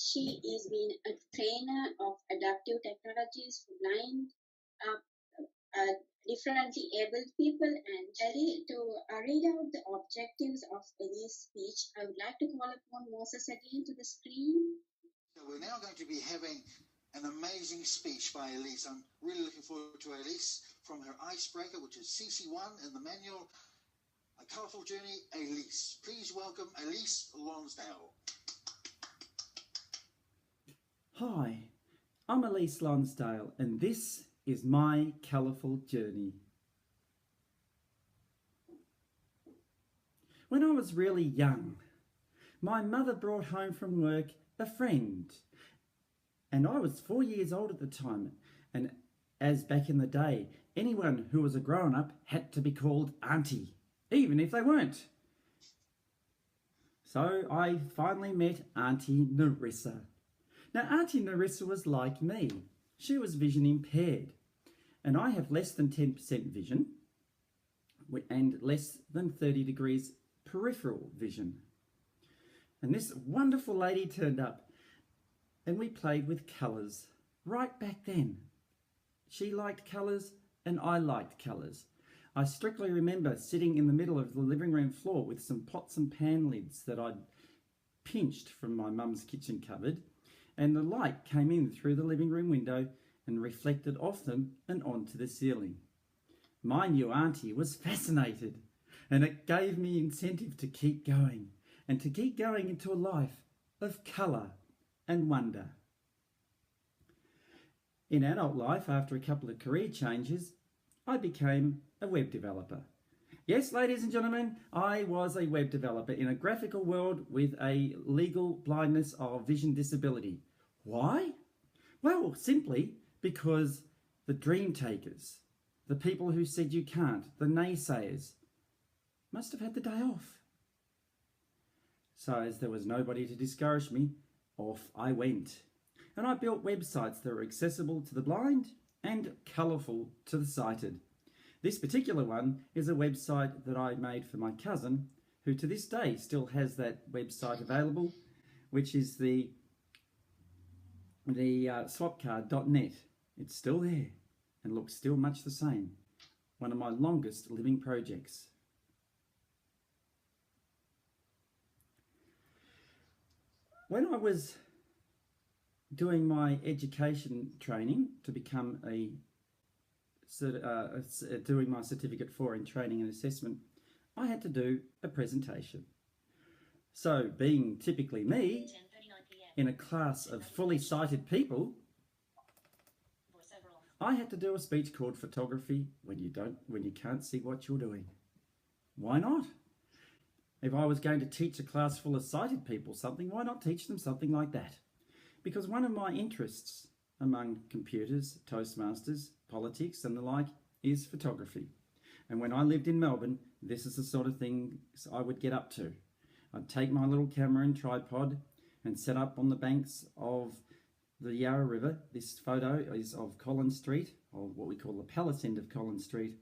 She is been a trainer of adaptive technologies for blind, differently abled people. And to read out the objectives of Elise's speech, I would like to call upon Moses again to the screen. So we're now going to be having an amazing speech by Elise. I'm really looking forward to Elise from her Icebreaker, which is CC1 in the manual. A Colourful Journey, Elise. Please welcome Elise Lonsdale. Hi, I'm Elise Lonsdale, and this is my Colourful Journey. When I was really young, my mother brought home from work a friend, and I was 4 years old at the time, and as back in the day, anyone who was a grown-up had to be called Auntie, even if they weren't. So I finally met Auntie Narissa. Now, Auntie Narissa was like me. She was vision impaired, and I have less than 10% vision and less than 30 degrees peripheral vision. And this wonderful lady turned up, and we played with colours right back then. She liked colours and I liked colours. I strictly remember sitting in the middle of the living room floor with some pots and pan lids that I'd pinched from my mum's kitchen cupboard, and the light came in through the living room window and reflected off them and onto the ceiling. My new auntie was fascinated, and it gave me incentive to keep going, and to keep going into a life of colour and wonder. In adult life, after a couple of career changes, I became a web developer. Yes, ladies and gentlemen, I was a web developer in a graphical world with a legal blindness of vision disability. Why? Well, simply because the dream takers, the people who said you can't, the naysayers, must have had the day off. So as there was nobody to discourage me, off I went. And I built websites that were accessible to the blind and colourful to the sighted. This particular one is a website that I made for my cousin, who to this day still has that website available, which is the swapcard.net. It's still there and looks still much the same. One of my longest living projects. When I was doing my education training to become doing my certificate 4 in training and assessment, I had to do a presentation. So, being typically me, in a class of fully sighted people, I had to do a speech called Photography when you can't see what you're doing. Why not? If I was going to teach a class full of sighted people something, why not teach them something like that? Because one of my interests among computers, Toastmasters, politics and the like is photography. And when I lived in Melbourne, this is the sort of thing I would get up to. I'd take my little camera and tripod and set up on the banks of the Yarra River. This photo is of Collins Street, or what we call the palace end of Collins Street,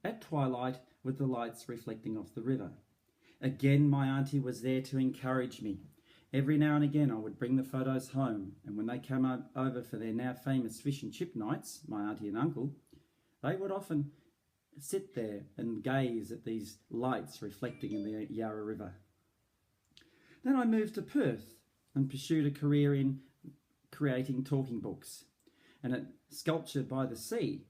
at twilight with the lights reflecting off the river. Again, my auntie was there to encourage me. Every now and again I would bring the photos home, and when they came over for their now famous fish and chip nights, my auntie and uncle, they would often sit there and gaze at these lights reflecting in the Yarra River. Then I moved to Perth and pursued a career in creating talking books. And at Sculpture by the Sea,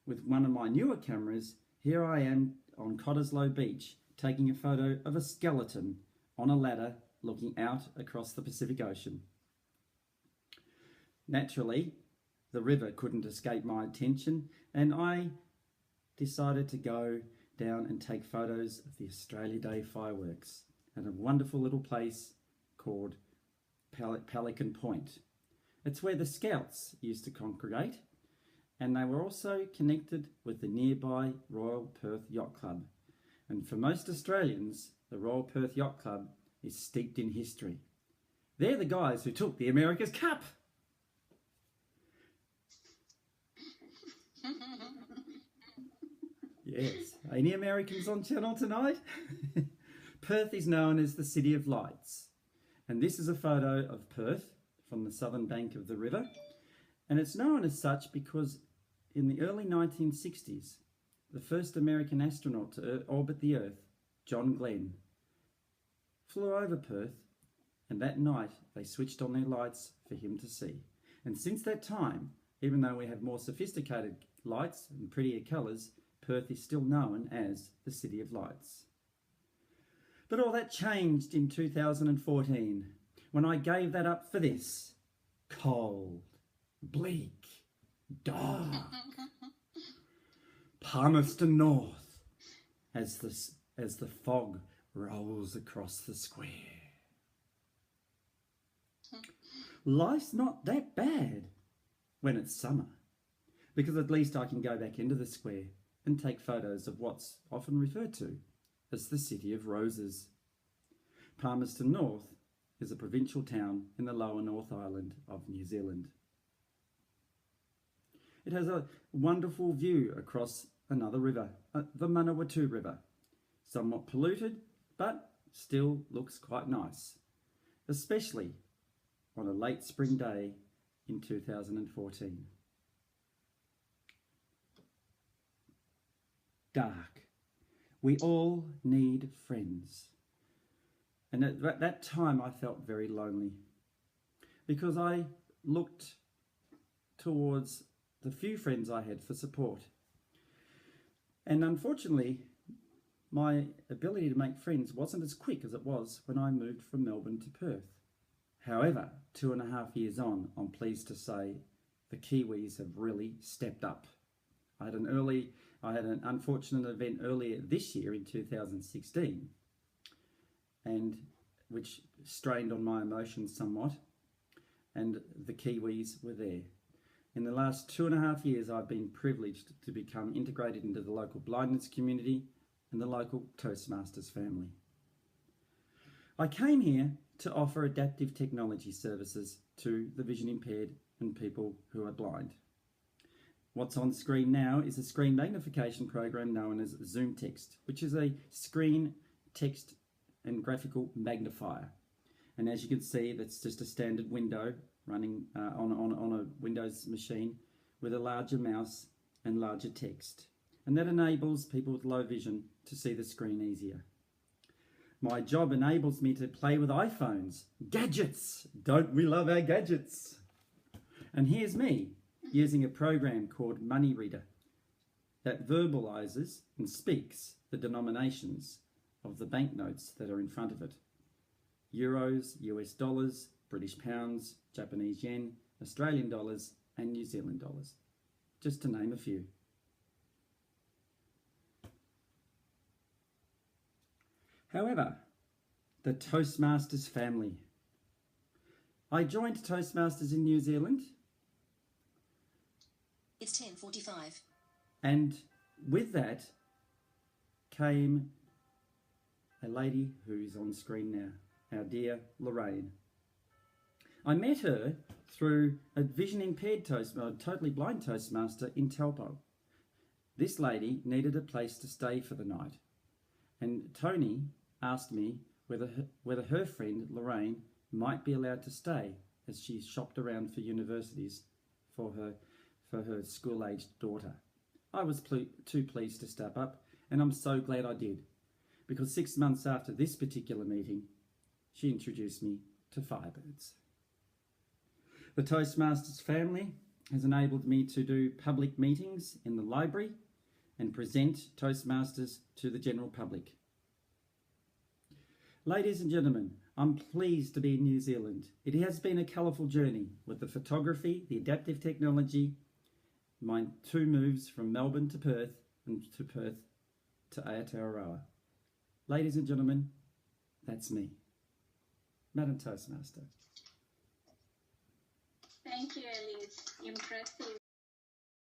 with one of my newer cameras, here I am on Cottesloe Beach taking a photo of a skeleton on a ladder looking out across the Pacific Ocean. Naturally, the river couldn't escape my attention, and I decided to go down and take photos of the Australia Day fireworks at a wonderful little place called Pelican Point. It's where the Scouts used to congregate, and they were also connected with the nearby Royal Perth Yacht Club. And for most Australians, the Royal Perth Yacht Club is steeped in history. They're the guys who took the America's Cup. Yes, any Americans on channel tonight? Perth is known as the City of Lights. And this is a photo of Perth from the southern bank of the river, and it's known as such because in the early 1960s, the first American astronaut to orbit the Earth, John Glenn, flew over Perth, and that night they switched on their lights for him to see. And since that time, even though we have more sophisticated lights and prettier colours, Perth is still known as the City of Lights. But all that changed in 2014 when I gave that up for this. Cold, bleak, dark. Palmerston North as the fog rolls across the square. Life's not that bad when it's summer, because at least I can go back into the square and take photos of what's often referred to as the City of Roses. Palmerston North is a provincial town in the lower North Island of New Zealand. It has a wonderful view across another river, the Manawatu River, somewhat polluted, but still looks quite nice, especially on a late spring day in 2014. Dark. We all need friends. And at that time I felt very lonely because I looked towards the few friends I had for support. And unfortunately, my ability to make friends wasn't as quick as it was when I moved from Melbourne to Perth. However, 2.5 years on, I'm pleased to say the Kiwis have really stepped up. I had an unfortunate event earlier this year in 2016, and which strained on my emotions somewhat, and the Kiwis were there. In the last 2.5 years, I've been privileged to become integrated into the local blindness community and the local Toastmasters family. I came here to offer adaptive technology services to the vision impaired and people who are blind. What's on screen now is a screen magnification program known as Zoom Text, which is a screen text and graphical magnifier. And as you can see, that's just a standard window running on a Windows machine with a larger mouse and larger text. And that enables people with low vision to see the screen easier. My job enables me to play with iPhones. Gadgets! Don't we love our gadgets? And here's me using a program called Money Reader that verbalizes and speaks the denominations of the banknotes that are in front of it. Euros, US dollars, British pounds, Japanese yen, Australian dollars, and New Zealand dollars, just to name a few. However, the Toastmasters family. I joined Toastmasters in New Zealand. It's 10:45. And with that came a lady who's on screen now, our dear Lorraine. I met her through a vision impaired totally blind Toastmaster in Taupo. This lady needed a place to stay for the night, and Tony asked me whether her friend Lorraine might be allowed to stay as she shopped around for universities for her school-aged daughter. I was too pleased to step up, and I'm so glad I did, because 6 months after this particular meeting, she introduced me to Firebirds. The Toastmasters family has enabled me to do public meetings in the library and present Toastmasters to the general public. Ladies and gentlemen, I'm pleased to be in New Zealand. It has been a colourful journey with the photography, the adaptive technology, my 2 moves from Melbourne to Perth and to Perth to Aotearoa. Ladies and gentlemen, that's me, Madam Toastmaster. Thank you, Elise. Impressive.